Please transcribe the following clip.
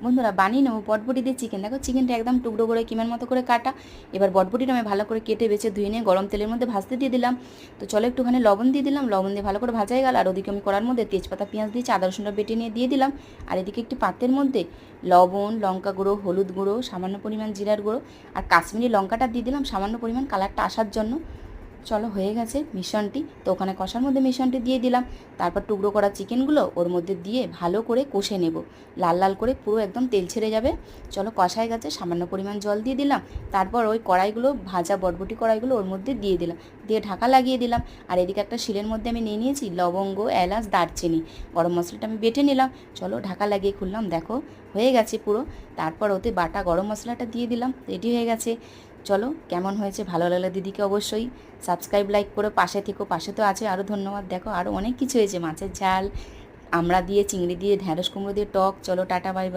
বন্ধুরা বানিয়ে নেবো বটবটি দিয়ে চিকেন। দেখো চিকেনটা একদম টুকরো করে কিমার মতো করে কাটা। এবার বটবটিটা আমি ভালো করে কেটে বেছে ধুয়ে নিয়ে গরম তেলের মধ্যে ভাজতে দিয়ে দিলাম। তো চলো একটুখানি লবণ দিয়ে দিলাম, লবণ দিয়ে ভালো করে ভাজা হয়ে গেল। আর ওদিকে আমি কড়ার মধ্যে তেজপাতা পেঁয়াজ দিয়েছি, আদা রসুনটা বেটে নিয়ে দিয়ে দিলাম। আর এদিকে একটি পাত্রের মধ্যে লবণ, লঙ্কা গুঁড়ো, হলুদ গুঁড়ো, সামান্য পরিমাণ জিরার গুঁড়ো আর কাশ্মীরি লঙ্কাটা দিয়ে দিলাম সামান্য পরিমাণ কালারটা আসার জন্য। চলো হয়ে গেছে মিশ্রণটি। তো ওখানে কষার মধ্যে মিশ্রণটি দিয়ে দিলাম। তারপর টুকরো করা চিকেনগুলো ওর মধ্যে দিয়ে ভালো করে কষে নেব, লাল লাল করে পুরো একদম তেল ছেড়ে যাবে। চলো কষায় গেছে, সামান্য পরিমাণ জল দিয়ে দিলাম। তারপর ওই কড়াইগুলো ভাজা বটবটি কড়াইগুলো ওর মধ্যে দিয়ে দিলাম, দিয়ে ঢাকা লাগিয়ে দিলাম। আর এদিকে একটা শিলের মধ্যে আমি নিয়ে নিয়েছি লবঙ্গ, এলাচ, দারচিনি, গরম মশলাটা আমি বেটে নিলাম। চলো ঢাকা লাগিয়ে খুললাম, দেখো হয়ে গেছে পুরো। তারপর ওতে বাটা গরম মশলাটা দিয়ে দিলাম, রেডি হয়ে গেছে। চলো কেমন হয়েছে, ভালো লাগলে দিদিকে অবশ্যই সাবস্ক্রাইব লাইক করে পাশে থেকো। পাশে তো আছে আরও, ধন্যবাদ। দেখো আরও অনেক কিছু হয়েছে, মাছের ঝাল, আমড়া দিয়ে, চিংড়ি দিয়ে, ঢ্যাঁড়স কুমড়ো দিয়ে টক। চলো টাটা, বাই বাই।